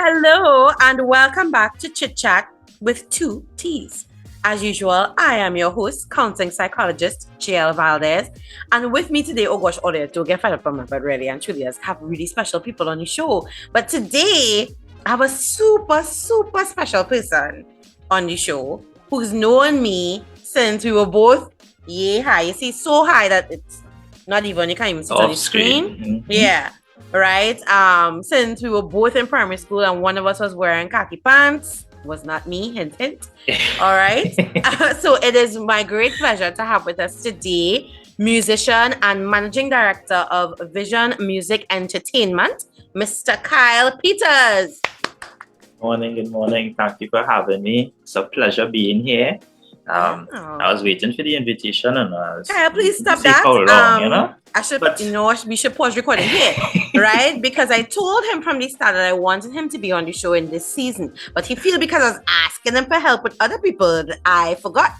Hello and welcome back to Chit Chat with two T's. As usual, I am your host, counseling psychologist jvaldez, and with me today, oh gosh, don't get fed up from me, but really and truly, I have really special people on the show. But today, I have a super special person on the show who's known me since we were both high. You see, so high that it's not even, you can't even see it on the screen. Mm-hmm. Yeah. Right. Since we were both in primary school and one of us was wearing khaki pants, was not me, hint hint. All right. So it is my great pleasure to have with us today musician and managing director of Vizion Entertainment, Mr. Kyle Peters. Good morning. Thank you for having me. It's a pleasure being here. I was waiting for the invitation and Kyle, please stop that. How long, I should, we should pause recording here, right? Because I told him from the start that I wanted him to be on the show in this season, but he feel because I was asking him for help with other people that I forgot.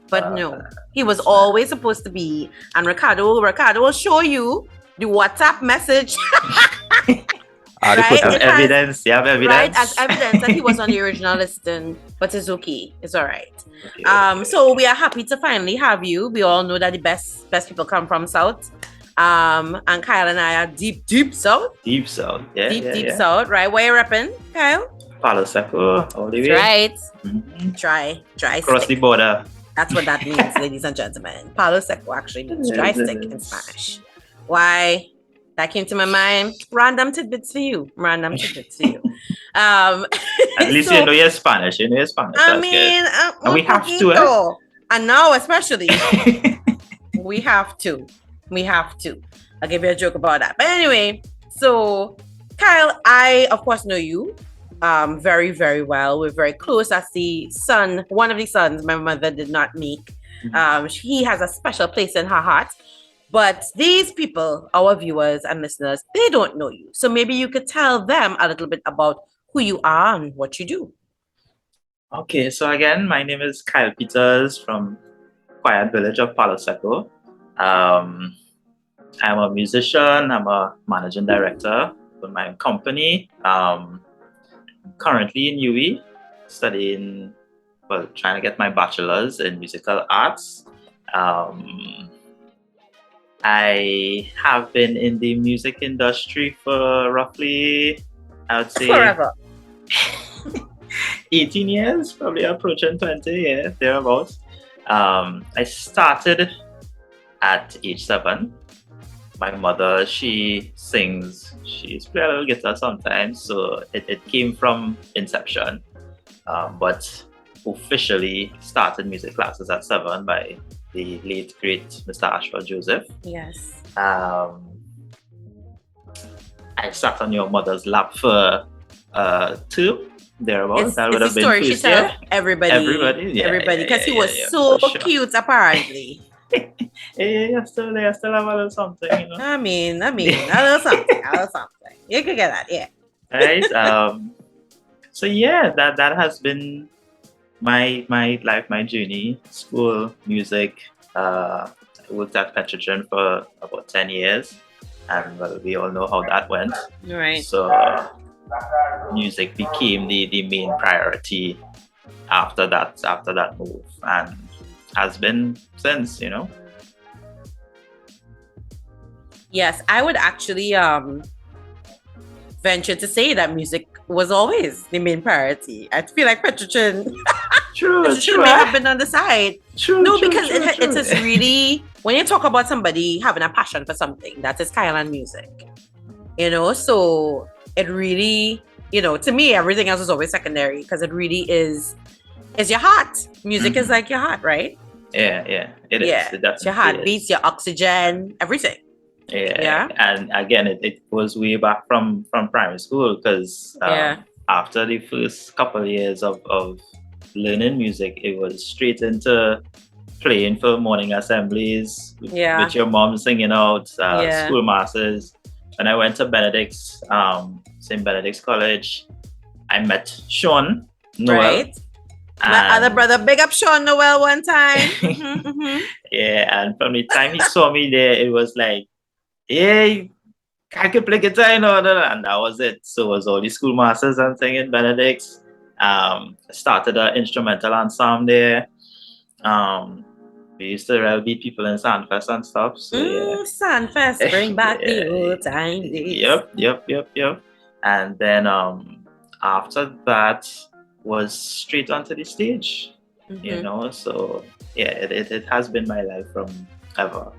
But no, he was always supposed to be. And Ricardo will show you the WhatsApp message. Right? You have evidence. Right, as evidence that he was on the original listing, but it's okay. It's all right. Okay. So we are happy to finally have you. We all know that the best people come from South. And Kyle and I are deep South. Deep South, yeah. Deep South, right? Where you repping, Kyle? Palo Seco, all the way. Right. Mm-hmm. Dry Cross stick. The border. That's what that means, ladies and gentlemen. Palo Seco actually means dry stick in Spanish. Why? That came to my mind. Random tidbits for you. At least you know your Spanish. I mean, and we have to. And now especially, we have to. I'll give you a joke about that. But anyway, so Kyle, I of course know you very, very well. We're very close. As the son, one of the sons my mother did not make. He has a special place in her heart. But these people, our viewers and listeners, they don't know you. So maybe you could tell them a little bit about who you are and what you do. Okay, so again, my name is Kyle Peters from quiet village of Palo Seco. I'm a musician. I'm a managing director for my company. I'm currently in UE, trying to get my bachelor's in musical arts. I have been in the music industry for roughly, I would say, forever. 18 years, probably approaching 20 years, thereabouts. I started at age 7. My mother, she sings, she's playing a little guitar sometimes, so it came from inception. But officially started music classes at 7 by the late great Mr. Ashford Joseph. Yes. I sat on your mother's lap for 2 thereabouts. That would have been story she tells everybody, because he was so cute apparently. Yeah, still have a little something, you know. I mean, a little something. You could get that, yeah. Right. So yeah, that has been my life, my journey. School, music. I worked at Petrogen for about 10 years, and we all know how that went. Right. So music became the main priority after that move, and has been since, you know. Yes, I would actually venture to say that music was always the main priority. I feel like Petrogen may have been on the side. Because it is really, when you talk about somebody having a passion for something, that is Kyle and music. You know, so it really, you know, to me, everything else is always secondary because it really is your heart. Music is like your heart, right? Yeah, it is. It's your heartbeats, your oxygen, everything. Yeah. And again, it goes way back from primary school because after the first couple of years of learning music, it was straight into playing for morning assemblies with your mom singing out, school masses. When I went to Benedict's, St. Benedict's College, I met Sean Noel. Right. My other brother, big up Sean Noel one time. Yeah, and from the time he saw me there, it was like, hey, I could play guitar, and that was it. So it was all the schoolmasters and singing Benedict's. Started an instrumental ensemble there. We used to beat people in Sandfest and stuff. So yeah. Sandfest, bring back the old time days. Yep. And then after that was straight onto the stage. So yeah, it has been my life from ever.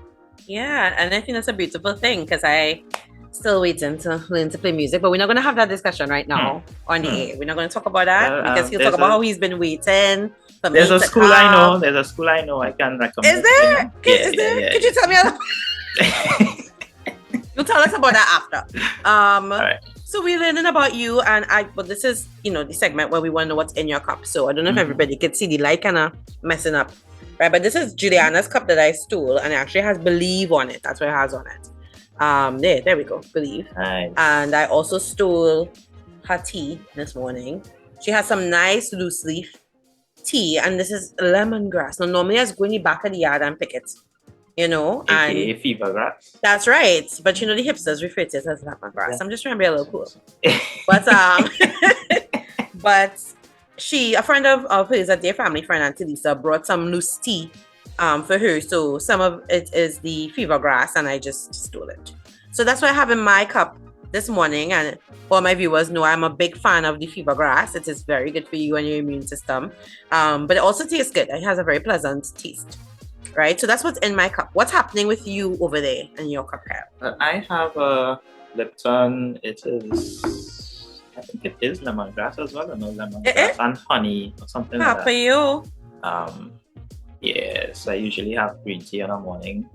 Yeah, and I think that's a beautiful thing because I still waiting to learn to play music, but we're not going to have that discussion right now on the air. We're not going to talk about that because he'll talk about how he's been waiting for me to There's a school I know. There's a school I know I can recommend. Is there? Could you tell me? You'll tell us about that after. All right. So we're learning about you, and but this is the segment where we want to know what's in your cup. So I don't know if everybody could see the light kind of messing up, right? But this is Juliana's cup that I stole, and it actually has Believe on it. That's what it has on it. There we go, Believe. Nice. And I also stole her tea this morning. She has some nice loose leaf tea, and this is lemongrass. Now normally I just go in the back of the yard and pick it. AKA fever grass. That's right. But the hipsters refer to it as lemongrass. Yeah. I'm just trying to be a little cool. But but a friend of hers, a dear family friend, Auntie Lisa, brought some loose tea for her. So some of it is the fever grass, and I just stole it. So that's what I have in my cup this morning. And all my viewers know I'm a big fan of the fever grass. It is very good for you and your immune system. But it also tastes good. It has a very pleasant taste. Right, so that's what's in my cup. What's happening with you over there in your cup, Kyle? I have a Lipton. I think it is lemongrass as well. No, lemongrass and honey or something like that. For you. Yes, I usually have green tea in the morning.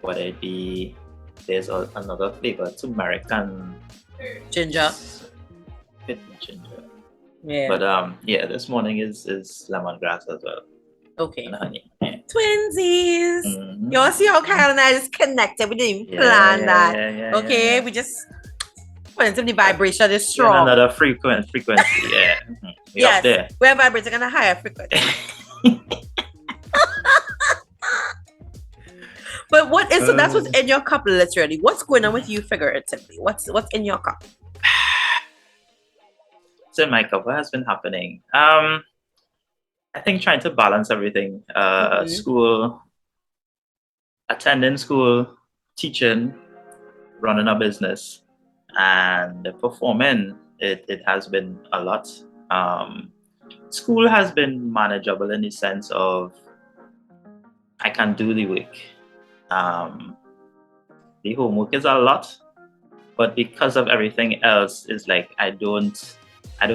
Whether it be there's another flavor, turmeric and ginger. Ginger. Yeah. But this morning is lemongrass as well. Okay. And honey. Twinsies. Mm-hmm. You all see how Kyle and I just connected? We didn't even plan that. Yeah. We just went into the vibration is strong. Another frequency. Yeah. Yes. Up there. We're vibrating on a higher frequency. But so that's what's in your cup literally. What's going on with you figuratively? What's in your cup? So in my cup, what has been happening? I think trying to balance everything, school, attending school, teaching, running a business, and performing, it has been a lot. School has been manageable in the sense of I can do the work. The homework is a lot, but because of everything else, is like I don't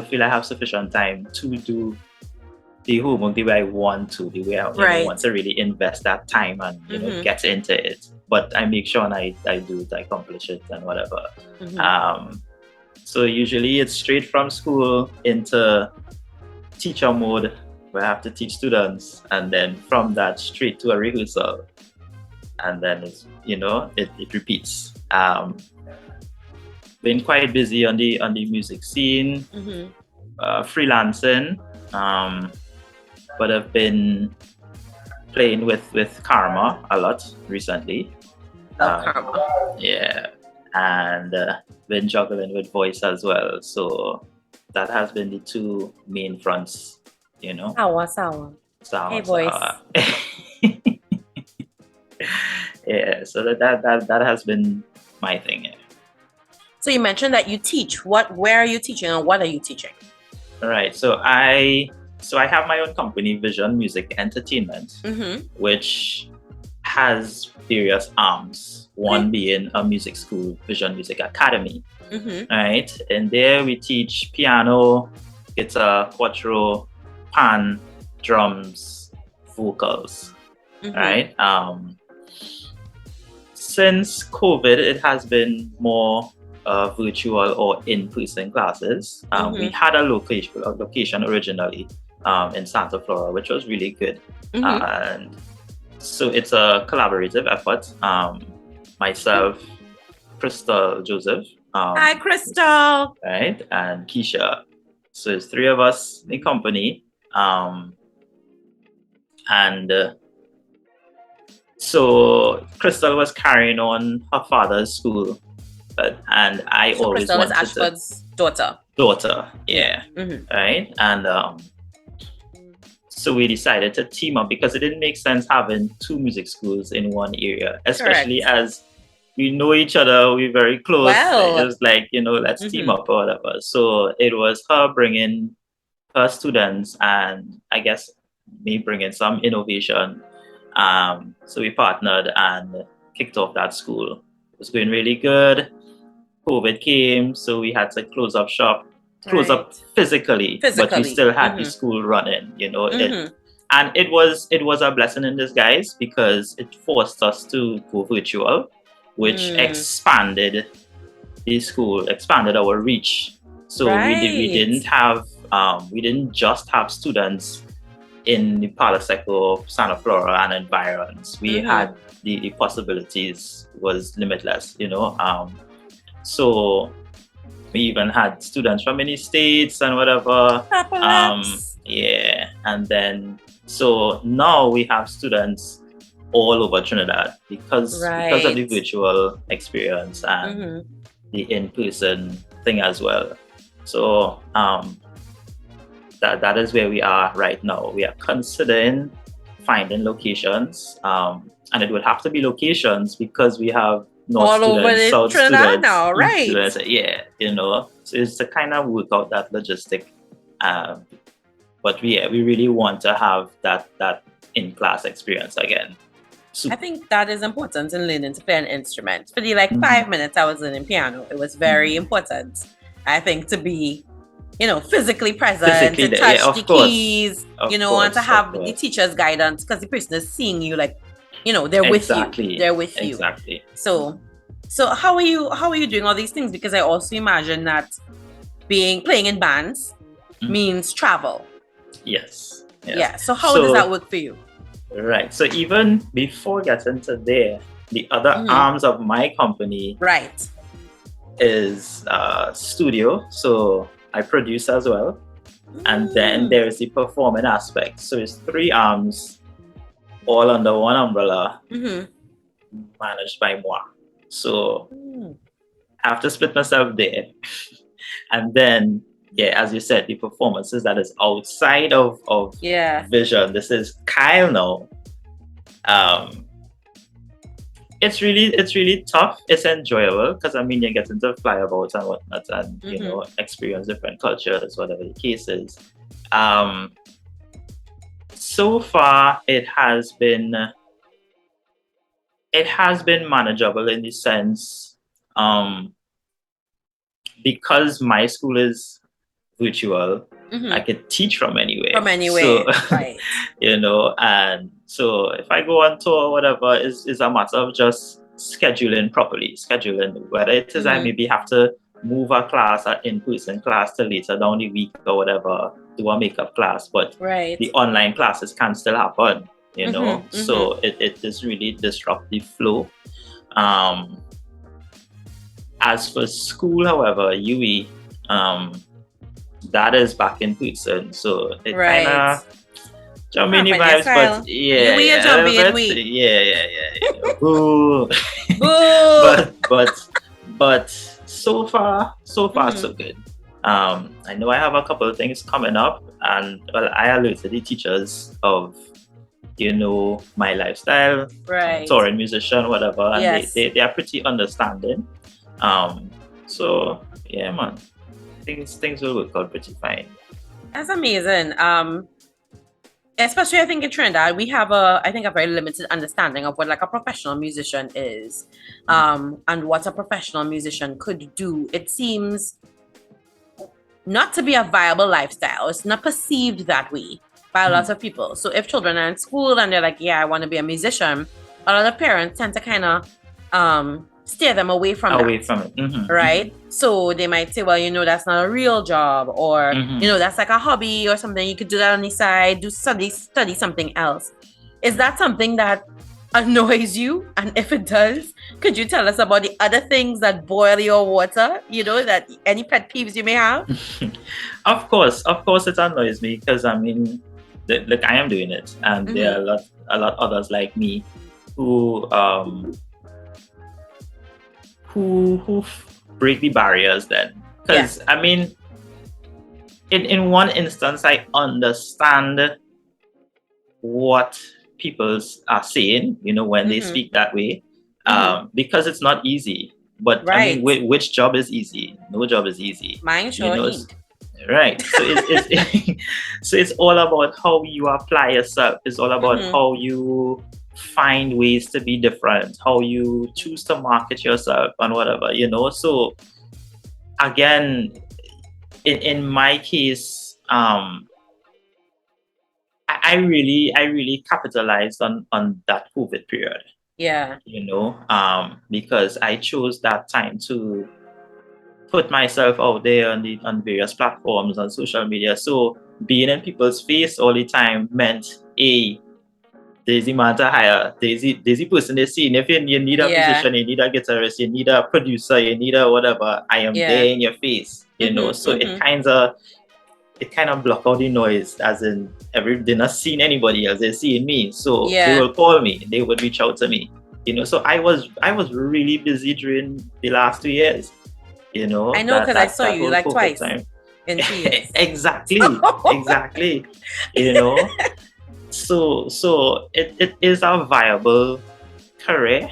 feel I have sufficient time to do the homework the way I want to, the way I want to really invest that time and get into it. But I make sure and I do it, I accomplish it and whatever. So usually it's straight from school into teacher mode where I have to teach students, and then from that straight to a rehearsal, and then it's it repeats. Been quite busy on the music scene, freelancing. But I've been playing with Karma a lot recently. Karma. Yeah. And been juggling with voice as well. So that has been the two main fronts, Sawa. Hey, voice. Yeah, so that has been my thing. Yeah. So you mentioned that you teach. Where are you teaching and what are you teaching? All right. So I have my own company, Vizion.musiq Entertainment, which has various arms. One being a music school, Vizion Music Academy. Right? And there we teach piano, guitar, quattro, pan, drums, vocals. Right? Since COVID, it has been more virtual or in-person classes. We had a location originally in Santa Flora, which was really good. And so it's a collaborative effort. Myself, Crystal Joseph. Hi, Crystal. Right, and Keisha. So it's three of us in company. And So Crystal was carrying on her father's school, and I So always Crystal is wanted Ashford's daughter. Yeah. Right. And so we decided to team up because it didn't make sense having two music schools in one area, especially as we know each other, we're very close. Well. It was like, let's team up or whatever. So it was her bringing her students and I guess me bringing some innovation. So we partnered and kicked off that school. It was going really good. COVID came, so we had to close up physically, but we still had the school running, and it was a blessing in disguise because it forced us to go virtual, which expanded the school, expanded our reach. So we didn't just have students in the Palo Seco, Santa Flora and environs. We had the possibilities was limitless, so we even had students from many states and whatever. And then so now we have students all over Trinidad because of the virtual experience and the in-person thing as well. So that is where we are right now. We are considering finding locations, and it would have to be locations because we have North all students, over South Trinidad students, now, right? Students, so it's to kind of work out that logistic. But we really want to have that in-class experience again. I think that is important in learning to play an instrument. For the 5 minutes I was learning piano, it was very important, I think, to be physically present, to touch the keys, and to have the teacher's guidance because the person is seeing you they're with you. They're with you. Exactly. So how are you doing all these things? Because I also imagine that playing in bands means travel. Yes. Yeah. So how does that work for you? Right. So even before getting to there, the other arms of my company is studio. So I produce as well. And then there's the performing aspect. So it's 3 arms all under one umbrella, managed by moi. So I have to split myself there. And then, as you said, the performances that is outside of vision. This is Kyle now. It's really tough. It's enjoyable because you get to fly about and whatnot and experience different cultures, whatever the case is. So far, it has been manageable in the sense because my school is virtual. I could teach from anywhere. So, right. And so if I go on tour or whatever, is a matter of just scheduling properly, whether it is I maybe have to move a class, an in-person class to later down the week or whatever, do a makeup class, but the online classes can still happen, so it just really disrupt the flow. As for school, however, UE, that is back in person, so it kind of Germany vibes, but boo. but so far so good. I know I have a couple of things coming up, and I alerted the teachers of my lifestyle, touring musician, whatever, and they are pretty understanding. So yeah, man, things will work out pretty fine. That's amazing. Especially I think in Trinidad, we have a very limited understanding of what a professional musician is, and what a professional musician could do. It seems not to be a viable lifestyle. It's not perceived that way by a lot of people. So if children are in school and they're like, I want to be a musician, a lot of parents tend to kind of steer them away from it. Right? So they might say, well, that's not a real job, or that's like a hobby or something. You could do that on the side, study something else. Is that something that annoys you? And if it does, could you tell us about the other things that boil your water? That any pet peeves you may have? Of course it annoys me because I am doing it, and there are a lot others like me. who break the barriers then. Because I mean, in one instance, I understand what people are saying, when they speak that way, because it's not easy. But I mean, which job is easy? No job is easy. Mine sure ain't. Right. So it's so it's all about how you apply yourself. It's all about how you find ways to be different, how you choose to market yourself and whatever, So again, in my case, I really capitalized on that COVID period. Yeah. Because I chose that time to put myself out there on various platforms on social media. So being in people's face all the time meant, there's the man to hire, there's the person they see. And if you need a musician, you need a guitarist, you need a producer, you need a whatever, I am there in your face, So it kind of block out the noise, as in they're not seeing anybody else, they're seeing me. So they will call me, they would reach out to me. So I was really busy during the last 2 years. I know, because I saw you like twice time. in Teams. Exactly. So it is a viable career,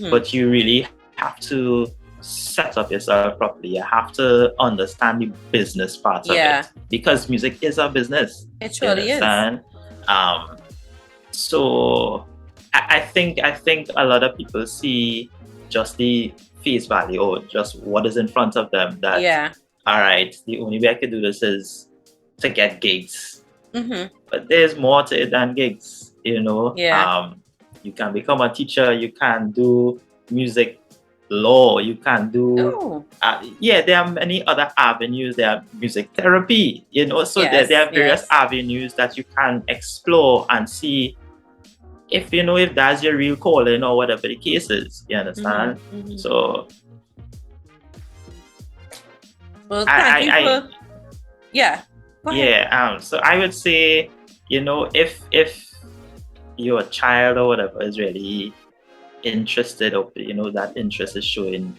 but you really have to set up yourself properly. You have to understand the business part of it, because music is a business. It surely is. So I think a lot of people see just the face value or just what is in front of them. That all right, the only way I can do this is to get gigs. But there's more to it than gigs. You can become a teacher. You can do music law. You can do there are many other avenues. There are music therapy. So there are various avenues that you can explore and see if that's your real calling or whatever the case is. You understand? So well, thank you for so I would say, if your child or whatever is really interested, or that interest is showing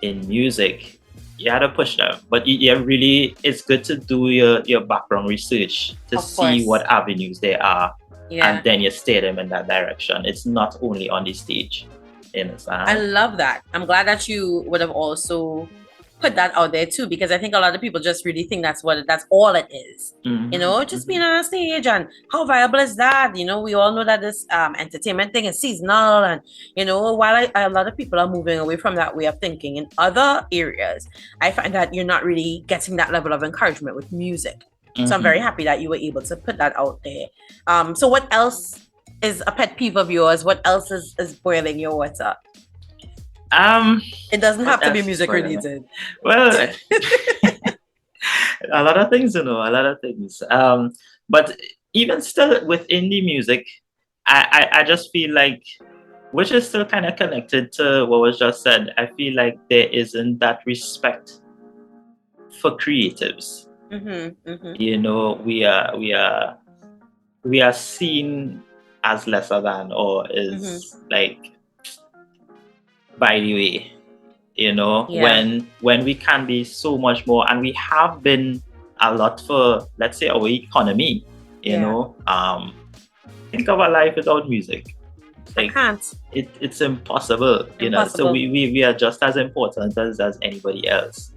in music, you have to push them. But it's good to do your background research to see what avenues there are, and then you steer them in that direction. It's not only on the stage. You understand? I love that. I'm glad that you would have also put that out there too, because I think a lot of people just really think that's all it is. Just being on a stage, and how viable is that? We all know that this entertainment thing is seasonal, and while a lot of people are moving away from that way of thinking in other areas, I find that you're not really getting that level of encouragement with music. So I'm very happy that you were able to put that out there. So what else is a pet peeve of yours? What else is boiling your water? It doesn't have to be music related. Well, a lot of things, a lot of things. But even still within the music, I just feel like, which is still kind of connected to what was just said, I feel like there isn't that respect for creatives. We are seen as lesser than, or is like, by the way, when we can be so much more, and we have been a lot for, let's say, our economy. Think of a life without music. I can't. It's impossible. So we are just as important as anybody else.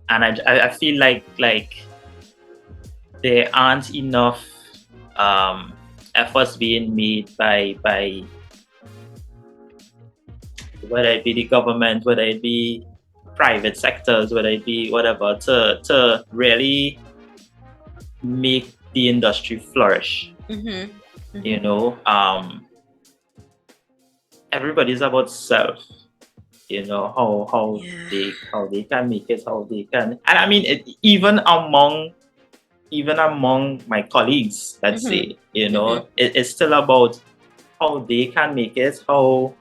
And I feel like there aren't enough efforts being made by whether it be the government, whether it be private sectors, whether it be whatever, to really make the industry flourish. Everybody's about self. How they can make it, how they can, and I mean even among my colleagues, let's say, it's still about how they can make it, how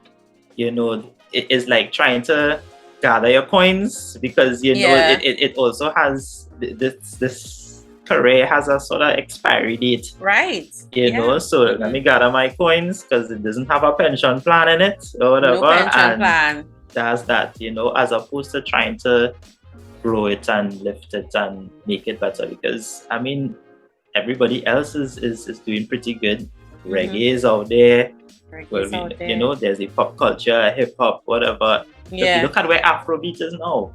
it is like trying to gather your coins, because it also has this career has a sort of expiry date. Right. You know, so let me gather my coins because it doesn't have a pension plan in it or whatever. No pension plan. That's that, you know, as opposed to trying to grow it and lift it and make it better. Because I mean, everybody else is doing pretty good. Reggae is out there. You know, there's the pop culture, hip hop, whatever. Yeah. If you look at where Afrobeat is now,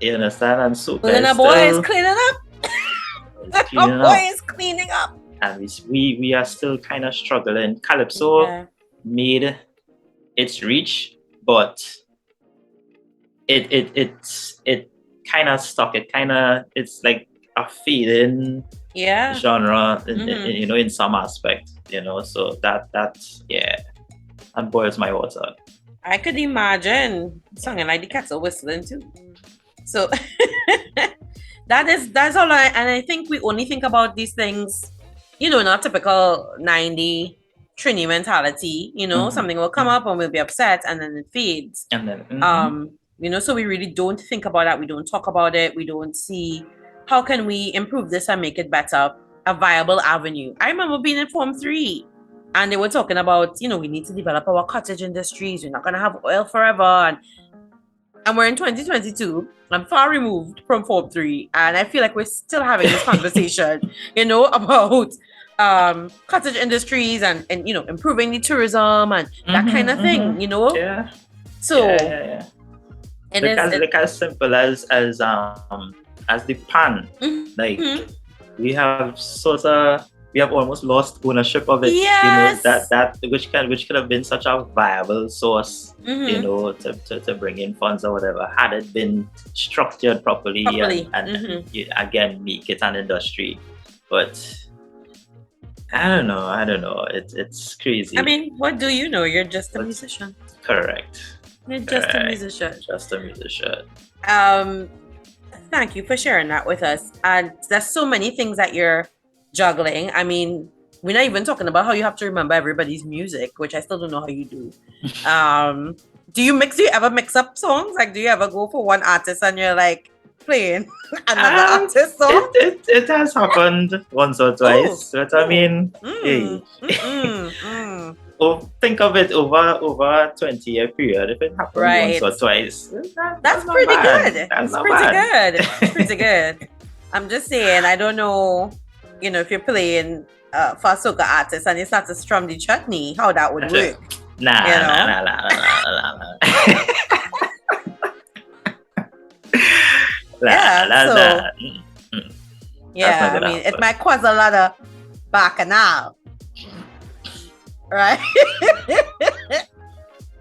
you understand? And so the boy is cleaning up. The boy is cleaning up. And we are still kind of struggling. Calypso made its reach, but it kind of stuck. It's like a fading genre, you know, in some aspect, you know. So that boils my water. I could imagine singing like the cats are whistling too. So that's all. And I think we only think about these things, you know, not typical 90 Trini mentality. You know, something will come up and we'll be upset, and then it fades. And then you know, so we really don't think about that. We don't talk about it. We don't see how can we improve this and make it better, a viable avenue. I remember being in Form 3 and they were talking about, you know, we need to develop our cottage industries. We're not going to have oil forever. And we're in 2022. I'm far removed from Form 3. And I feel like we're still having this conversation, you know, about cottage industries and, you know, improving the tourism and that kind of thing, you know? Yeah. So... Look as simple as the pan. Like we have almost lost ownership of it. Yes. You know, that which could have been such a viable source, you know, to bring in funds or whatever, had it been structured properly. And again make it an industry. But I don't know. It's crazy. I mean, what do you know? You're just a musician. Correct. You're just a musician. Just a musician. Thank you for sharing that with us. And there's so many things that you're juggling. I mean, we're not even talking about how you have to remember everybody's music, which I still don't know how you do. Do you ever mix up songs? Like, do you ever go for one artist and you're like playing another artist song? It has happened once or twice. But I mean, think of it over a 20-year period. If it happens once or twice, that's pretty good. That's pretty good. I'm just saying, I don't know, you know, if you're playing for a soca artist and you start to strum the chutney, how that would work. Nah. I mean, it might cause a lot of bacchanal. Right?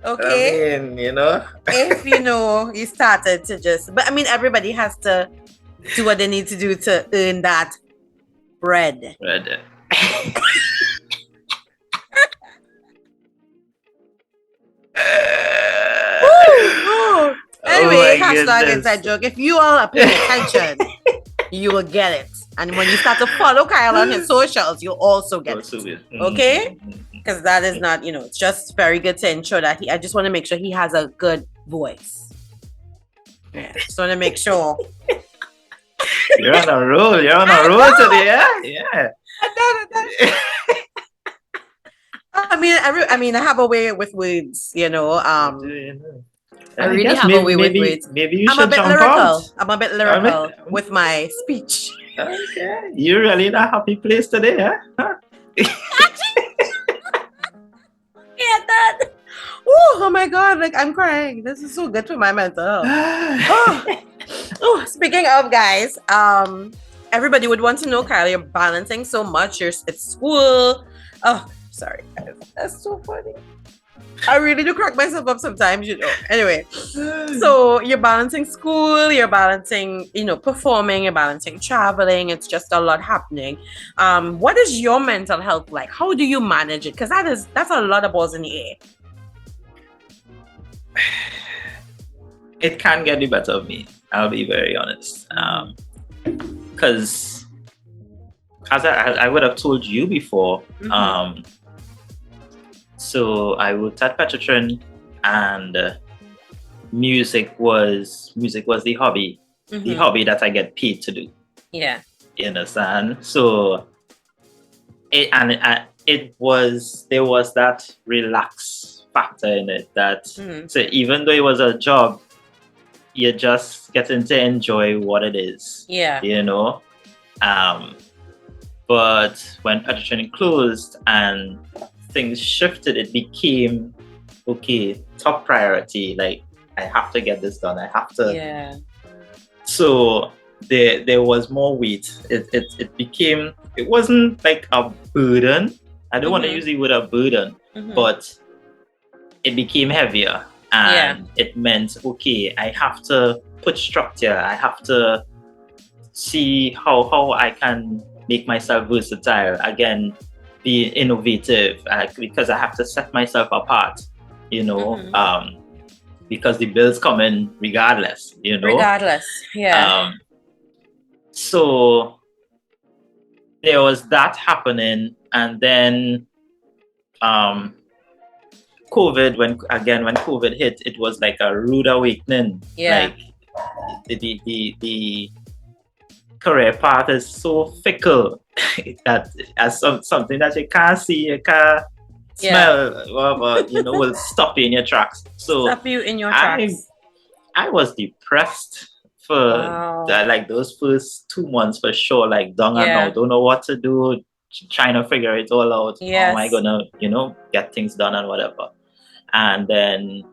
Okay. I mean, you know. If you know, you started to but I mean, everybody has to do what they need to do to earn that bread. Anyway, hashtag inside joke. If you all are paying attention, you will get it. And when you start to follow Kyle on his socials, you'll also get it. Okay? Because that is not, you know, it's just very good to ensure that I just want to make sure he has a good voice. Yeah, just want to make sure. You're on a roll. Today, yeah. I mean, I have a way with words, you know. I really have a way with words. Maybe you should jump out. I'm a bit lyrical with my speech. Okay. You're really in a happy place today, huh? Yeah, that. Oh my God! Like I'm crying. This is so good for my mental health. Speaking of guys, everybody would want to know, Kyle. You're balancing so much. It's school. Oh, sorry, guys. That's so funny. I really do crack myself up sometimes, you know. Anyway, so you're balancing school, you're balancing, you know, performing, you're balancing traveling. It's just a lot happening. What is your mental health like? How do you manage it? Because that's a lot of balls in the air. It can get the better of me. I'll be very honest. Because as I would have told you before, so I worked at Petrotrin, and music was the hobby, the hobby that I get paid to do. Yeah. You understand? So there was that relaxed factor in it that so even though it was a job, you're just getting to enjoy what it is. Yeah. You know? But when Petrotrin closed and things shifted, it became okay, top priority. Like, I have to get this done. I have to. Yeah. So there was more weight. It became, it wasn't like a burden. I don't want to use the word a burden, but it became heavier. And it meant, okay, I have to put structure. I have to see how I can make myself versatile. Again, be innovative, because I have to set myself apart, you know, because the bills come in regardless, you know. Regardless, yeah. So there was that happening, and then COVID, when COVID hit, it was like a rude awakening. Yeah. Like the career path is so fickle that as something that you can't see, you can't smell, whatever, you know, will stop you in your tracks. So stop you in your tracks. I was depressed for like those first 2 months for sure. Like, down and out, don't know what to do, trying to figure it all out. How am I gonna, you know, get things done and whatever? And then,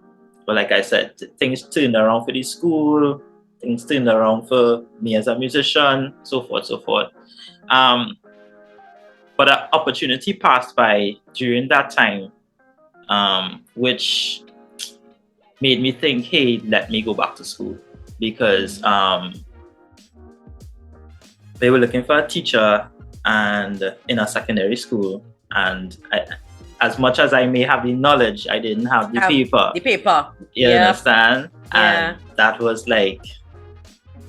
but like I said, things turned around for the school, things turned around for me as a musician, so forth, so forth. But an opportunity passed by during that time, which made me think, hey, let me go back to school, because they were looking for a teacher and in a secondary school, and as much as I may have the knowledge, I didn't have the paper. You understand? And that was like,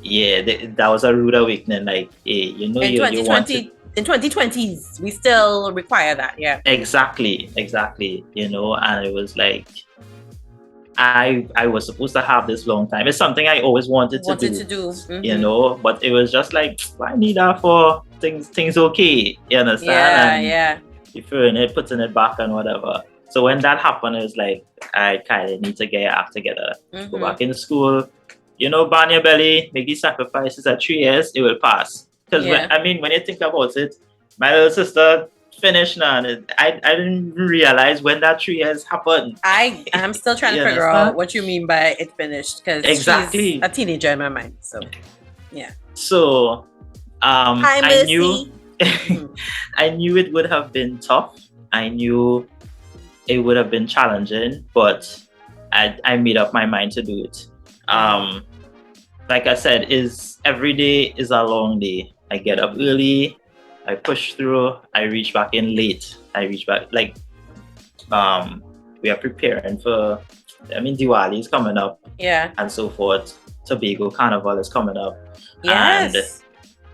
that was a rude awakening. Like, hey, you know, in 2020, in 2020s, we still require that. Yeah. Exactly. You know, and it was like, I was supposed to have this long time. It's something I always wanted to do. You know, but it was just like, I need that for things okay. You understand? Yeah. You're throwing it, putting it back and whatever. So when that happened, it was like, I kind of need to get your act together. Go back in school, you know, burn your belly, make these sacrifices. At 3 years, it will pass. Because when you think about it, my little sister finished now, and I didn't realize when that 3 years happened. I'm still trying to figure out what you mean by it finished, because she's a teenager in my mind. So yeah. So I knew I knew it would have been tough. I knew it would have been challenging, but I made up my mind to do it. Like I said, every day is a long day. I get up early, I push through, I reach back in late. Like, we are preparing for, Diwali is coming up. Yeah. And so forth. Tobago Carnival is coming up. Yes.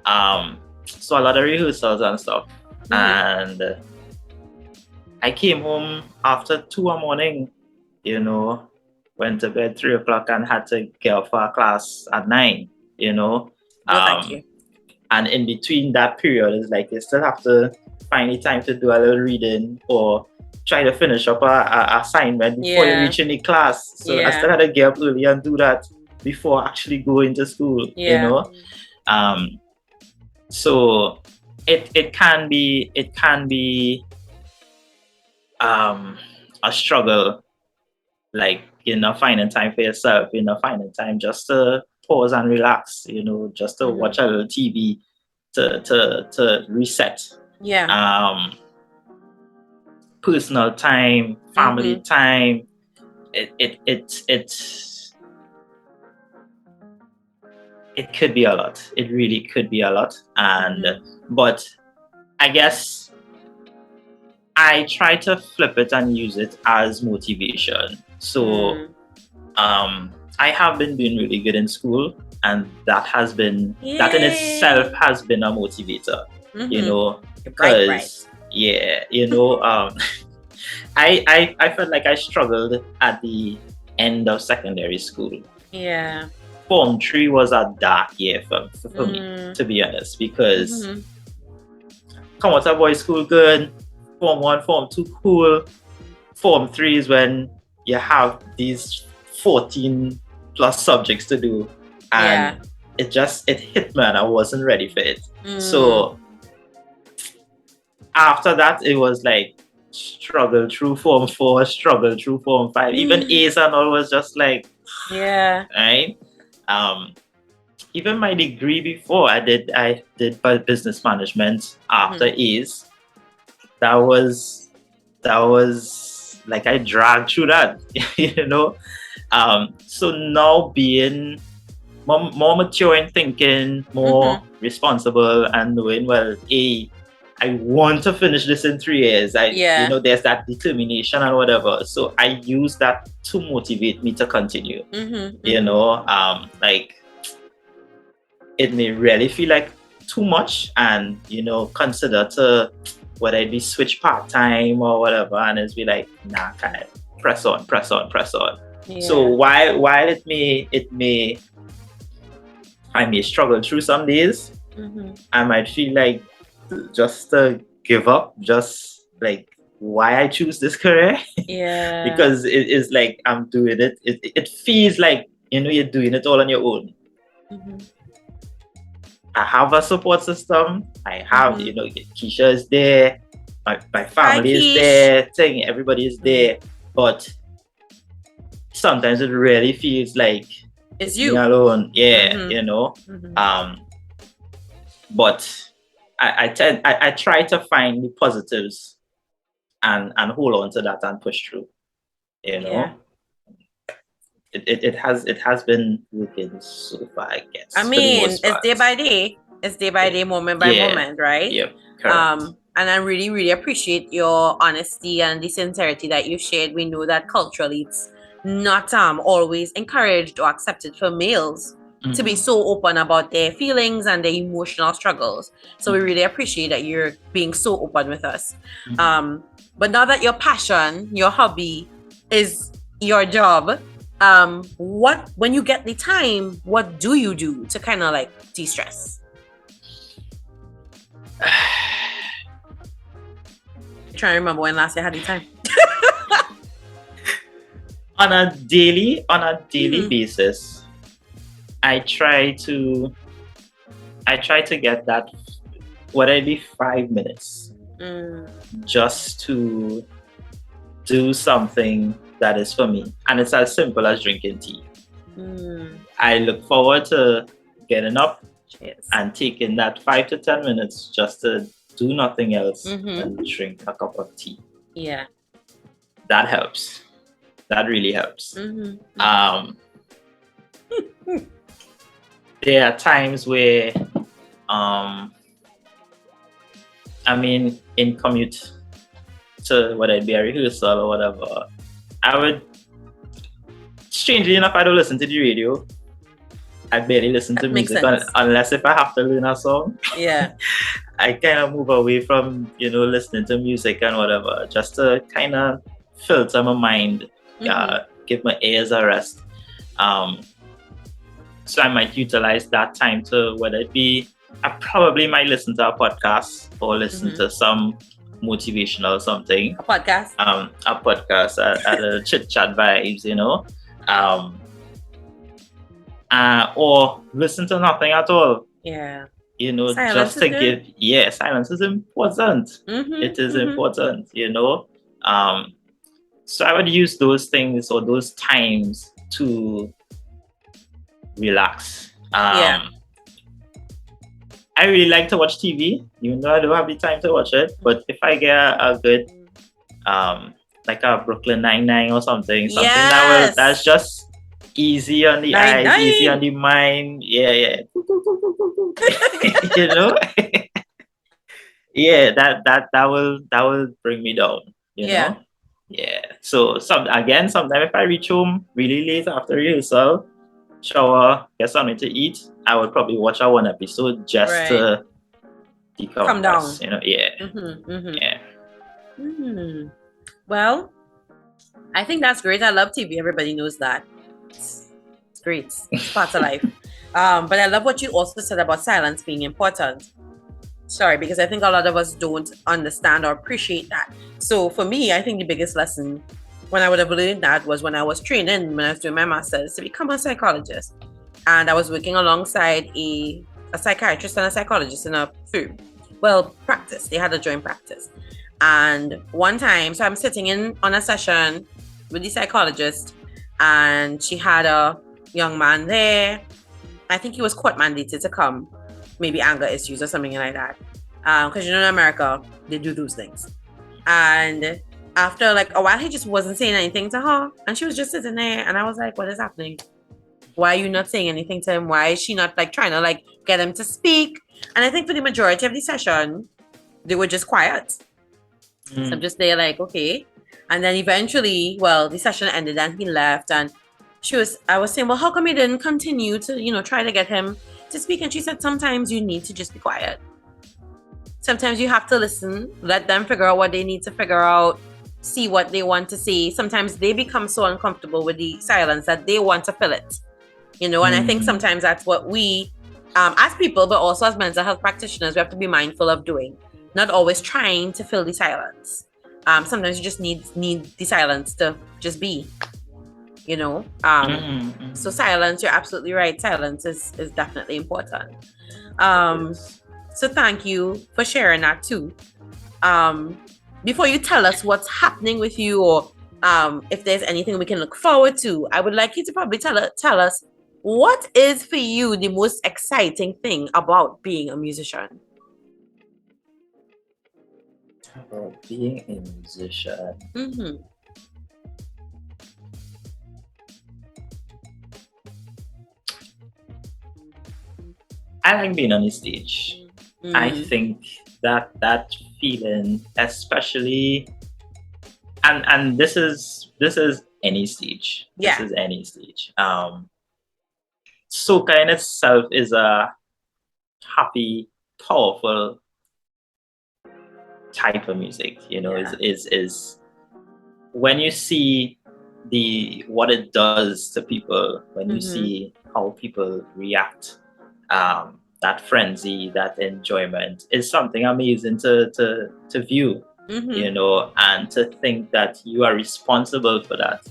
And so a lot of rehearsals and stuff. And I came home after 2 a.m, you know, went to bed 3 o'clock and had to get up for a class at 9, you know. Thank you. And in between that period, it's like you still have to find the time to do a little reading or try to finish up a assignment before you reach in the class. So I still had to get up early and do that before actually going to school, you know. So it can be a struggle, like, you know, finding time for yourself, you know, finding time just to pause and relax, you know, just to watch a little TV to reset. Personal time, family time. It could be a lot. It really could be a lot. And but I guess I try to flip it and use it as motivation. So I have been doing really good in school, and that has been that in itself has been a motivator. You know, because you know, I felt like I struggled at the end of secondary school. Form 3 was a dark year for me, to be honest, because come out of boys' school good, Form 1, Form 2 cool, Form 3 is when you have these 14 plus subjects to do, and it hit me and I wasn't ready for it. So after that, it was like struggle through Form 4, struggle through Form 5, even A's and all was just like, right? Even my degree before I did business management after A's. That was like I dragged through that, you know. So now being more mature in thinking, more responsible, and knowing, well, I want to finish this in 3 years. You know, there's that determination and whatever. So I use that to motivate me to continue. You know, like it may really feel like too much, and you know, consider to whether it be switch part-time or whatever, and it's be like, nah, kind of press on. So while I may struggle through some days, I might feel like just to give up, just like why I choose this career. Because it is like I'm doing it feels like, you know, you're doing it all on your own. I have a support system. I have, you know, Keisha is there, my family is there, everybody is there, but sometimes it really feels like it's you me alone. You know. But I try to find the positives and hold on to that and push through. You know. It has been working so far, I guess. I mean, it's day by day. It's day by day, moment by moment, right? Yep. Correct. And I really, really appreciate your honesty and the sincerity that you shared. We know that culturally it's not always encouraged or accepted for males to be so open about their feelings and their emotional struggles. So we really appreciate that you're being so open with us. But now that your passion, your hobby is your job, when you get the time, what do you do to kind of like de-stress? Trying to remember when last I had the time. on a daily basis, I try to get that, whether it be 5 minutes, just to do something that is for me, and it's as simple as drinking tea. I look forward to getting up and taking that 5 to 10 minutes just to do nothing else and drink a cup of tea. That helps. That really helps. There are times where I mean, in commute to whether it be a rehearsal or whatever, I would, strangely enough, I don't listen to the radio. I barely listen to music unless if I have to learn a song. I kind of move away from, you know, listening to music and whatever, just to kind of filter my mind, give my ears a rest. So I might utilize that time to, whether it be, I probably might listen to a podcast or listen to some motivational something. A podcast at a Chit Chatt vibes, you know. Or listen to nothing at all. You know, silence just to give. Silence is important. It is important, you know. So I would use those things or those times to relax. I really like to watch TV, even though I don't have the time to watch it. But if I get a good, like a Brooklyn Nine-Nine or something that's just easy on the eyes, easy on the mind. You know, that will bring me down. You know. So sometimes if I reach home really late after rehearsal, shower, get something to eat, I would probably watch one episode just to decompress. Come down. You know, Well, I think that's great. I love TV. Everybody knows that. It's great. It's part of life. But I love what you also said about silence being important. Sorry, because I think a lot of us don't understand or appreciate that. So for me, I think the biggest lesson when I would have learned that was when I was training, when I was doing my master's to become a psychologist. And I was working alongside a psychiatrist and a psychologist in a firm. Well, practice. They had a joint practice. And one time, so I'm sitting in on a session with the psychologist, and she had a young man there. I think he was court mandated to come, maybe anger issues or something like that. Because in America, they do those things. And after like a while, he just wasn't saying anything to her, and she was just sitting there. And I was like, "What is happening? Why are you not saying anything to him? Why is she not like trying to like get him to speak?" And I think for the majority of the session, they were just quiet. So I'm just there like, okay. And then eventually, well, the session ended and he left, and I was saying, well, how come you didn't continue to, try to get him to speak? And she said, sometimes you need to just be quiet. Sometimes you have to listen, let them figure out what they need to figure out, see what they want to see. Sometimes they become so uncomfortable with the silence that they want to fill it, and I think sometimes that's what we, as people, but also as mental health practitioners, we have to be mindful of doing. Not always trying to fill the silence. Sometimes you just need the silence to just be, So silence, you're absolutely right. Silence is definitely important. So thank you for sharing that too. Before you tell us what's happening with you, or if there's anything we can look forward to, I would like you to probably tell us what is for you the most exciting thing about being a musician. About being a musician. I like being on the stage. I think that feeling, especially, and this is any stage. Yeah. This is any stage. Soca in itself is a happy, powerful type of music. Is when you see what it does to people, when you see how people react, that frenzy, that enjoyment is something amazing to view, and to think that you are responsible for that.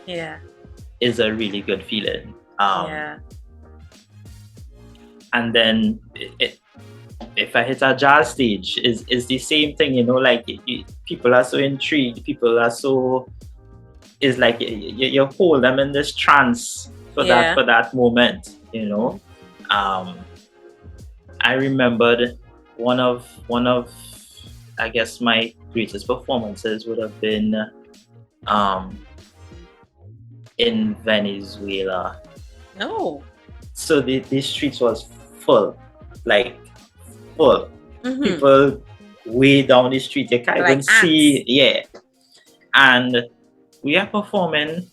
Yeah. Is a really good feeling. And then if I hit a jazz stage, is the same thing, like people are so intrigued, people are so, it's like you hold them in this trance for that moment, I remembered one of I guess my greatest performances would have been in Venezuela. No. So the streets was full, like full. People way down the street, you can't even see. And we are performing,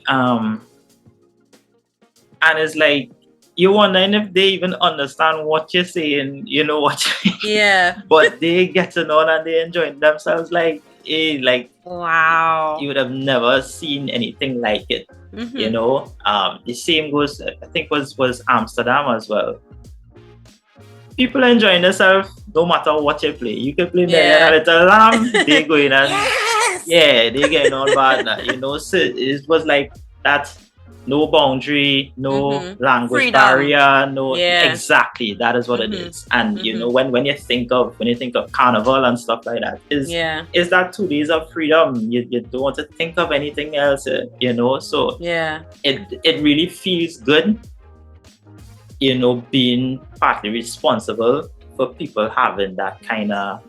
and it's like you're wondering if they even understand what you're saying, but they getting on and they enjoying themselves like wow, you would have never seen anything like it. The same goes, I think was Amsterdam as well. People enjoying themselves no matter what you play. You can play Million a Little Lamb, they go in and they getting on bad now, so it was like that. No boundary, no language freedom. barrier, exactly, that is what it is. And when you think of carnival and stuff like that, is that 2 days of freedom. You don't want to think of anything else, so it really feels good, being partly responsible for people having that kind of,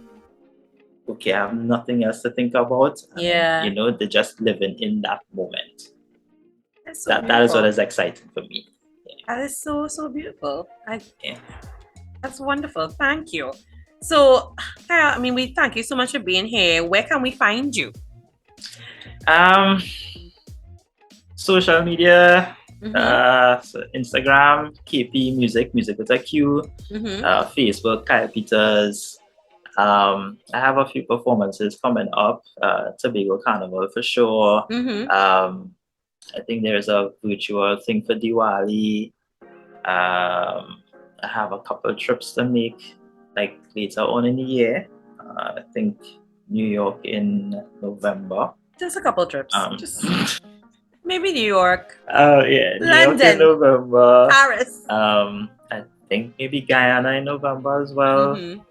okay, I have nothing else to think about. They're just living in that moment. That is what is exciting for me. That is so beautiful. That's wonderful. Thank you. So, Kyle, we thank you so much for being here. Where can we find you? Social media, so Instagram, KP Music with a Q. Facebook, Kyle Peters. I have a few performances coming up. Tobago Carnival for sure. I think there's a virtual thing for Diwali. I have a couple of trips to make, like later on in the year. I think New York in November. Just a couple trips. Just maybe New York. Oh yeah, London, New York in November. Paris. I think maybe Guyana in November as well. You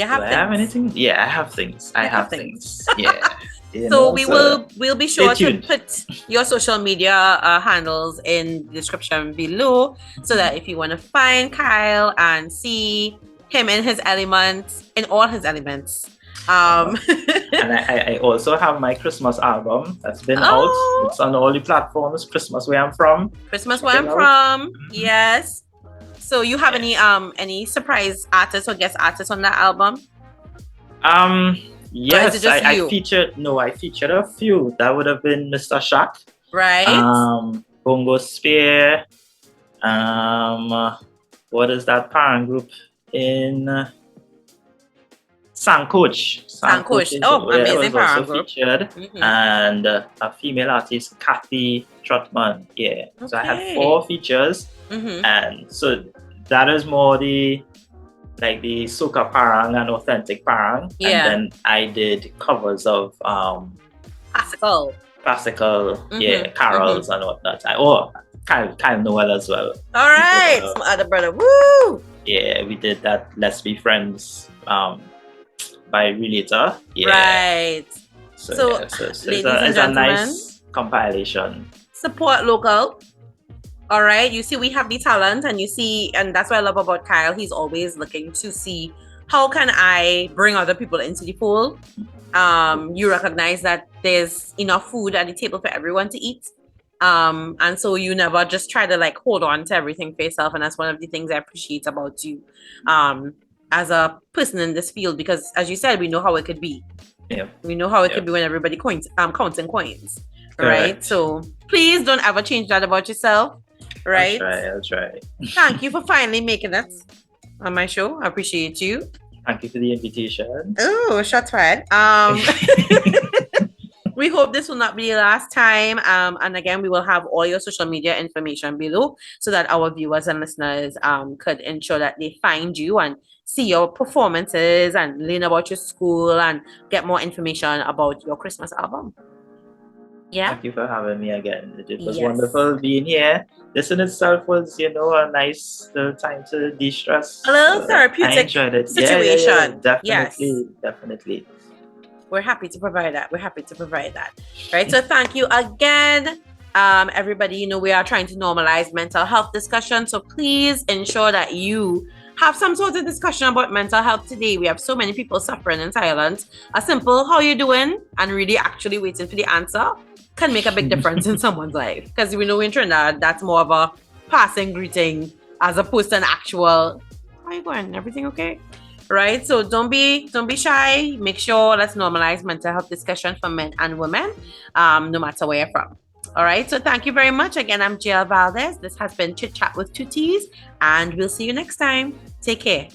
have do things. I have anything? Yeah, I have things. I have things. Yeah. So we'll be sure to put your social media handles in the description below, so that if you want to find Kyle and see him in his elements, in all his elements. And I also have my Christmas album that's been out. It's on all the platforms. Christmas Where I'm From. Christmas Where I'm From. Yes. So you have any surprise artists or guest artists on that album? Yes, I featured a few. That would have been Mr. Shaq. Right. Bongo Spear. What is that parent group in Sancoach? Sancoach. Oh, amazing parent group. Featured. And a female artist, Kathy Trotman. Yeah. Okay. So I had 4 features. And so that is more the soca parang and authentic parang. And then I did covers of classical, carols and whatnot. Kyle Noel as well. All right, some other brother. Woo! Yeah, we did that Let's Be Friends by Relator. Yeah. Right. So it's a nice compilation. Support local. All right, you see, we have the talent, and that's what I love about Kyle. He's always looking to see how can I bring other people into the fold. You recognize that there's enough food at the table for everyone to eat. And so you never just try to hold on to everything for yourself. And that's one of the things I appreciate about you as a person in this field, because as you said, we know how it could be. Yeah. We know how it could be when everybody counting coins. Right? So please don't ever change that about yourself. Right? I'll try. Thank you for finally making it on my show. I appreciate you. Thank you for the invitation. Oh, shots fired. We hope this will not be the last time. And again, we will have all your social media information below, so that our viewers and listeners could ensure that they find you and see your performances and learn about your school and get more information about your Christmas album. Yeah. Thank you for having me again. It was wonderful being here. This in itself was, a nice little time to de-stress. A little therapeutic I enjoyed it. situation. Definitely. We're happy to provide that. Right. So thank you again. Everybody, we are trying to normalize mental health discussion. So please ensure that you have some sort of discussion about mental health today. We have so many people suffering in silence. A simple "how you doing?" and really actually waiting for the answer can make a big difference in someone's life. Because we know in Trinidad, that's more of a passing greeting as opposed to an actual "how you going? Everything okay?" Right? So don't be shy. Make sure let's normalize mental health discussion for men and women, no matter where you're from. All right. So thank you very much. Again, I'm jvaldez. This has been Chit Chat with 2 T's, and we'll see you next time. Take care.